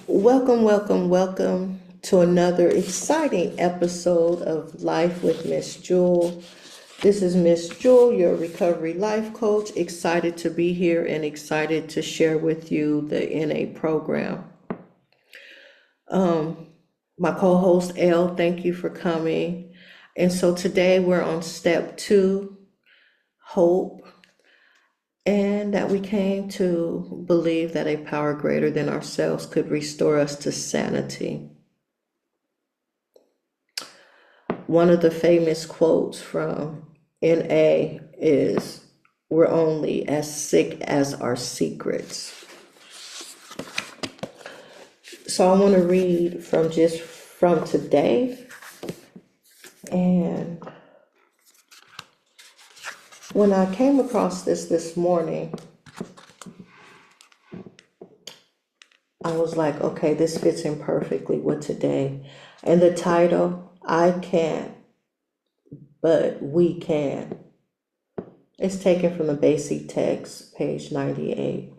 Welcome, welcome, welcome to another exciting episode of Life with Ms.Jewell. This is Ms.Jewell, your recovery life coach. Excited to be here and excited to share with you the NA program. My co-host Elle, thank you for coming. And so today we're on step 2, hope, and that we came to believe that a power greater than ourselves could restore us to sanity. One of the famous quotes from NA is, "We're only as sick as our secrets." So I want to read from today. And when I came across this morning, I was like, okay, this fits in perfectly with today. And the title, "I Can't, But We Can." It's taken from the basic text, page 98.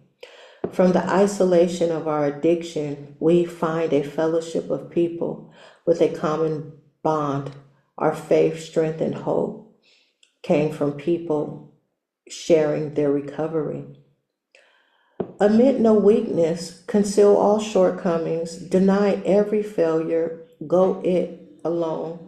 From the isolation of our addiction, we find a fellowship of people with a common bond. Our faith, strength, and hope came from people sharing their recovery. Admit no weakness, conceal all shortcomings, deny every failure, go it alone.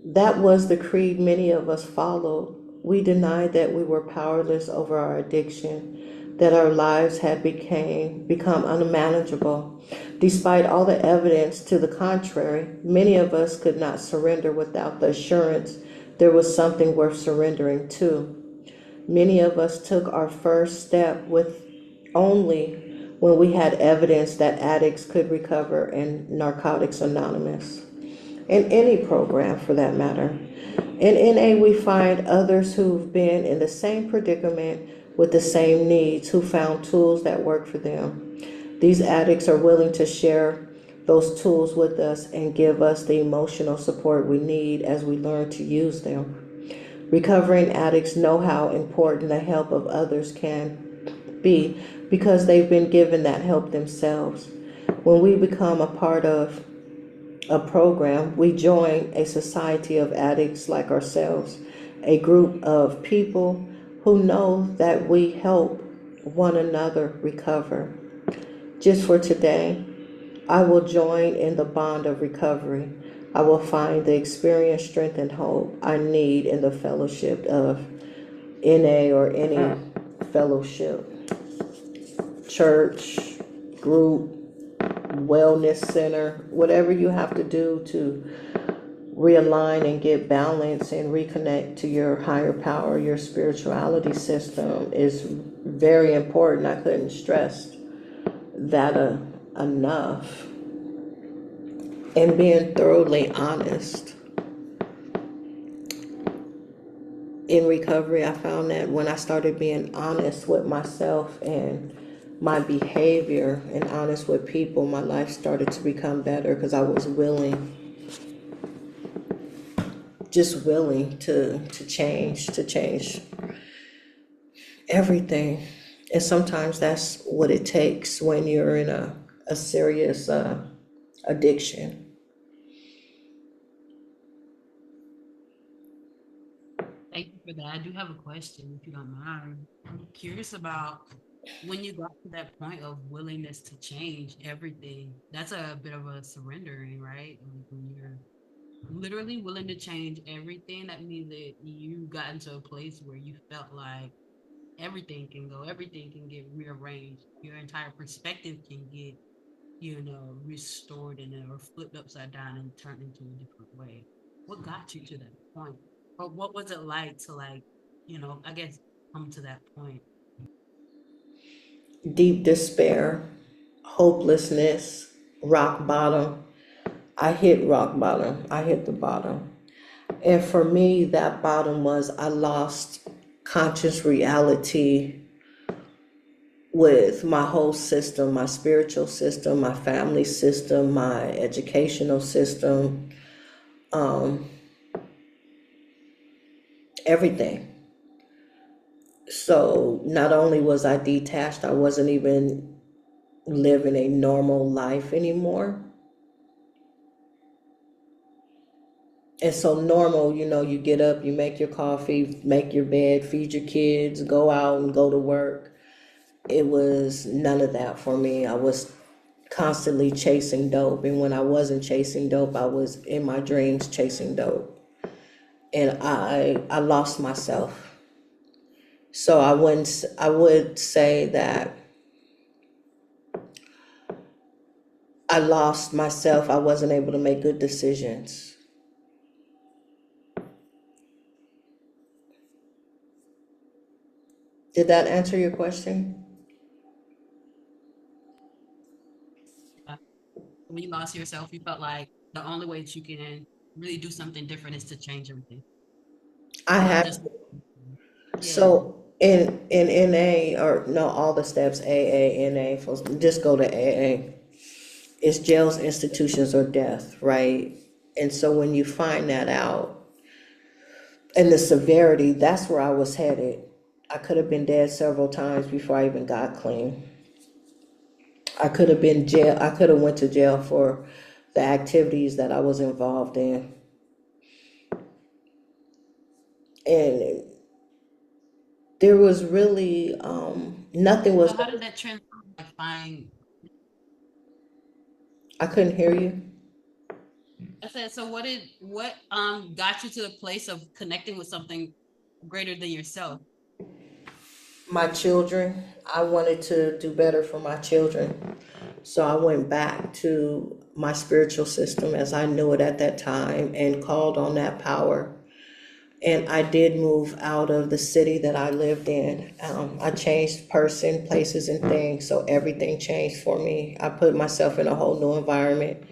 That was the creed many of us followed. We denied that we were powerless over our addiction, that our lives had become unmanageable. Despite all the evidence to the contrary, many of us could not surrender without the assurance there was something worth surrendering to. Many of us took our first step with only when we had evidence that addicts could recover in Narcotics Anonymous, in any program for that matter. In NA, we find others who've been in the same predicament with the same needs, who found tools that work for them. These addicts are willing to share those tools with us and give us the emotional support we need as we learn to use them. Recovering addicts know how important the help of others can be because they've been given that help themselves. When we become a part of a program, we join a society of addicts like ourselves, a group of people who know that we help one another recover. Just for today, I will join in the bond of recovery. I will find the experience, strength, and hope I need in the fellowship of NA or any fellowship, church, group, wellness center, whatever you have to do to realign and get balance and reconnect to your higher power, your spirituality system is very important. I couldn't stress that enough. And being thoroughly honest. In recovery, I found that when I started being honest with myself and my behavior and honest with people, my life started to become better because I was just willing to change everything. And sometimes that's what it takes when you're in a serious addiction. Thank you for that. I do have a question, if you don't mind. I'm curious about when you got to that point of willingness to change everything. That's a bit of a surrendering, right? Like when you're literally willing to change everything, that means that you got into a place where you felt like everything can go, everything can get rearranged, your entire perspective can get, restored and or flipped upside down and turned into a different way. What got you to that point? Or what was it like to I guess come to that point? Deep despair, hopelessness, rock bottom. I hit rock bottom. I hit the bottom. And for me, that bottom was I lost conscious reality with my whole system, my spiritual system, my family system, my educational system, um, everything. So not only was I detached, I wasn't even living a normal life anymore. And so normal, you get up, you make your coffee, make your bed, feed your kids, go out and go to work. It was none of that for me. I was constantly chasing dope. And when I wasn't chasing dope, I was in my dreams chasing dope. And I lost myself. So I would say that I lost myself. I wasn't able to make good decisions. Did that answer your question? When you lost yourself, you felt like the only way that you can really do something different is to change everything. I Not have. just, yeah. So in NA, or no, all the steps, AA, NA, just go to AA. It's jails, institutions, or death, right? And so when you find that out and the severity, that's where I was headed. I could have been dead several times before I even got clean. I could have been jail. I could have went to jail for the activities that I was involved in. And there was really nothing was. So how did that transform? Like find, I couldn't hear you. I said, so what got you to the place of connecting with something greater than yourself? My children. I wanted to do better for my children. So I went back to my spiritual system as I knew it at that time and called on that power. And I did move out of the city that I lived in. I changed person, places, and things. So everything changed for me. I put myself in a whole new environment,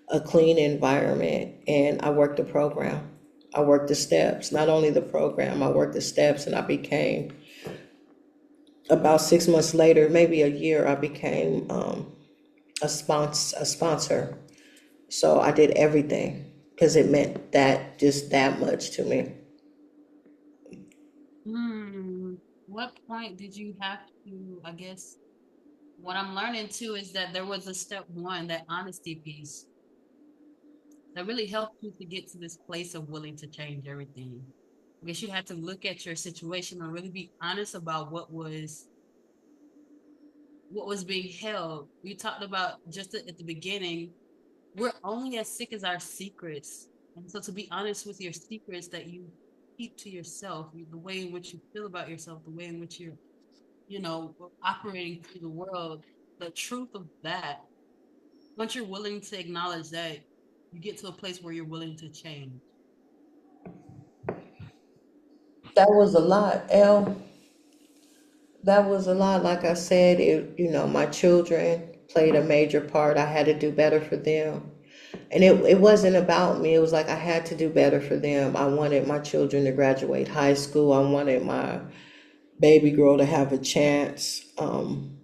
a clean environment, and I worked the program. I worked the steps, not only the program, I worked the steps, and I became, about 6 months later, maybe a year, I became a sponsor. So I did everything because it meant that just that much to me. Hmm. What point did you have to, I guess, what I'm learning too is that there was a step one, that honesty piece that really helped you to get to this place of willing to change everything. I guess you had to look at your situation and really be honest about what was being held. You talked about just at the beginning, we're only as sick as our secrets. And so to be honest with your secrets that you keep to yourself, the way in which you feel about yourself, the way in which you're, operating through the world, the truth of that, once you're willing to acknowledge that, you get to a place where you're willing to change. That was a lot, Elle. That was a lot. Like I said, my children played a major part. I had to do better for them. And it wasn't about me. It was like I had to do better for them. I wanted my children to graduate high school. I wanted my baby girl to have a chance. And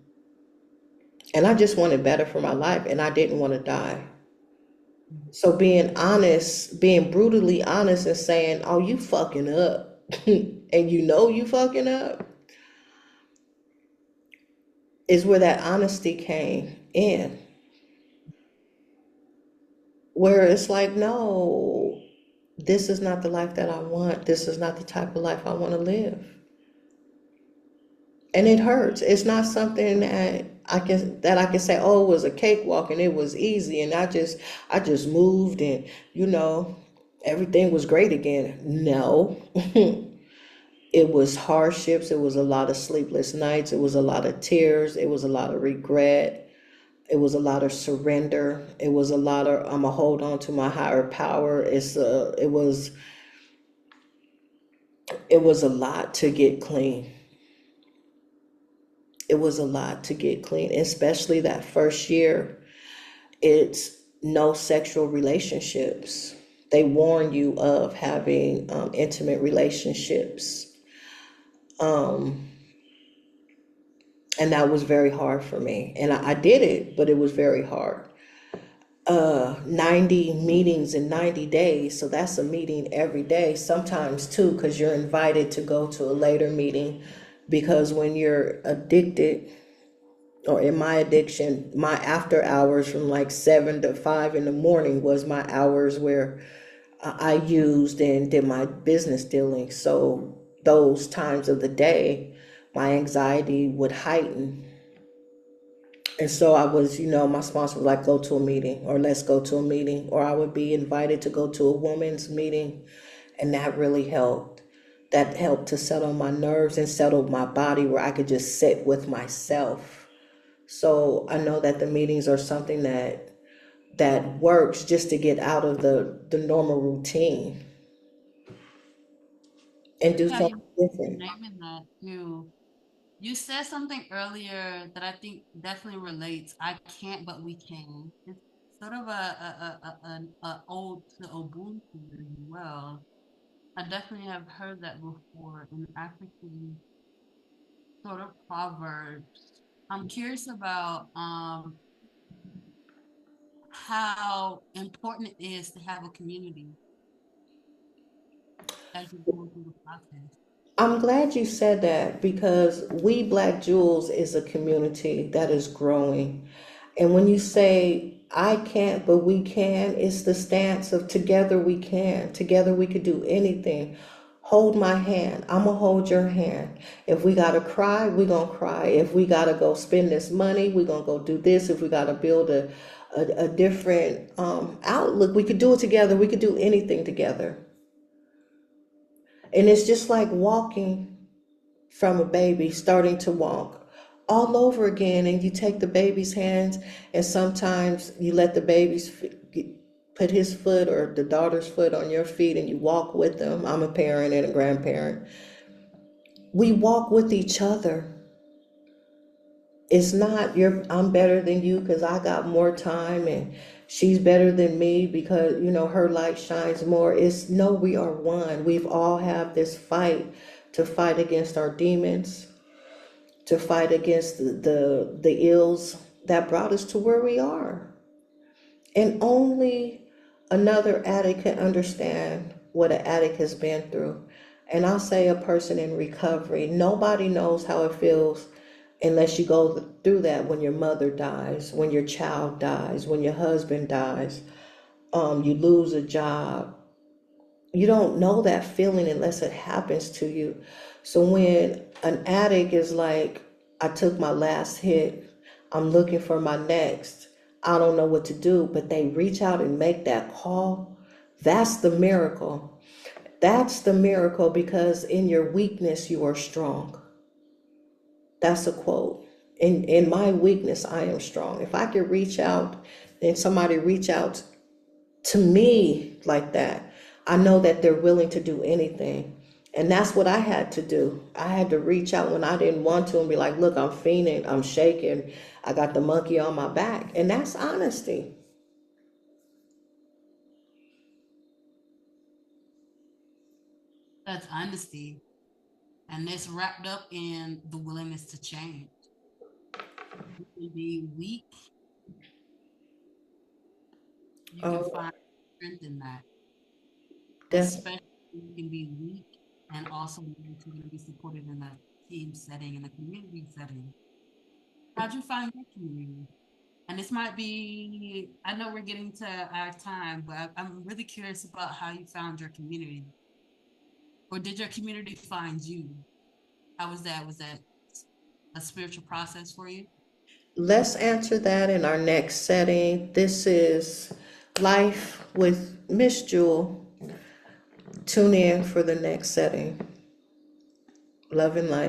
I just wanted better for my life. And I didn't want to die. So being honest, being brutally honest and saying, oh, you fucking up. And you fucking up, is where that honesty came in. Where it's like, no, this is not the life that I want. This is not the type of life I want to live. And it hurts. It's not something that I can say, oh, it was a cakewalk and it was easy and I just moved and everything was great again. No. It was hardships. It was a lot of sleepless nights. It was a lot of tears. It was a lot of regret. It was a lot of surrender. It was a lot of I'm gonna hold on to my higher power. It was a lot to get clean. It was a lot to get clean, especially that first year. It's no sexual relationships. They warn you of having intimate relationships. Um, and that was very hard for me. And I did it, but it was very hard. 90 meetings in 90 days. So that's a meeting every day, sometimes two, because you're invited to go to a later meeting. Because when you're addicted, or in my addiction, my after hours from like 7 to 5 in the morning was my hours where I used and did my business dealing. So those times of the day, my anxiety would heighten. And so I was, my sponsor would like, go to a meeting, or let's go to a meeting, or I would be invited to go to a woman's meeting. And that really helped. That helped to settle my nerves and settle my body where I could just sit with myself. So I know that the meetings are something that works just to get out of the normal routine and do Yeah, something you different. naming that too. You said something earlier that I think definitely relates. I can't, but we can. It's sort of a ode to Ubuntu as well. I definitely have heard that before in African sort of proverbs. I'm curious about how important it is to have a community as you're going through the process. I'm glad you said that because we Black Jewels is a community that is growing. And when you say, I can't, but we can, it's the stance of together we can. Together we could do anything. Hold my hand. I'm going to hold your hand. If we got to cry, we're going to cry. If we got to go spend this money, we're going to go do this. If we got to build a different outlook, we could do it together. We could do anything together. And it's just like walking from a baby starting to walk all over again, and you take the baby's hands, and sometimes you let the put his foot or the daughter's foot on your feet and you walk with them. I'm a parent and a grandparent. We walk with each other. It's not I'm better than you because I got more time, and she's better than me because her light shines more. It's no, we are one. We've all have this fight to fight against our demons, to fight against the ills that brought us to where we are. And only another addict can understand what an addict has been through. And I'll say a person in recovery, nobody knows how it feels unless you go through that, when your mother dies, when your child dies, when your husband dies, you lose a job. You don't know that feeling unless it happens to you. So when an addict is like, I took my last hit, I'm looking for my next, I don't know what to do, but they reach out and make that call, that's the miracle. That's the miracle, because in your weakness, you are strong. That's a quote. In my weakness, I am strong. If I could reach out and somebody reach out to me like that, I know that they're willing to do anything. And that's what I had to do. I had to reach out when I didn't want to and be like, look, I'm fiending, I'm shaking, I got the monkey on my back. And that's honesty. That's honesty. And it's wrapped up in the willingness to change. You can be weak, you can Oh, find strength in that, definitely. especially you can be weak and also know that you're going to be supported in a team setting, in a community setting. How'd you find your community? And this might be, I know we're getting to our time, but I'm really curious about how you found your community. Or did your community find you? How was that? Was that a spiritual process for you? Let's answer that in our next setting. This is Life with Miss Jewel. Tune in for the next setting. Love and light.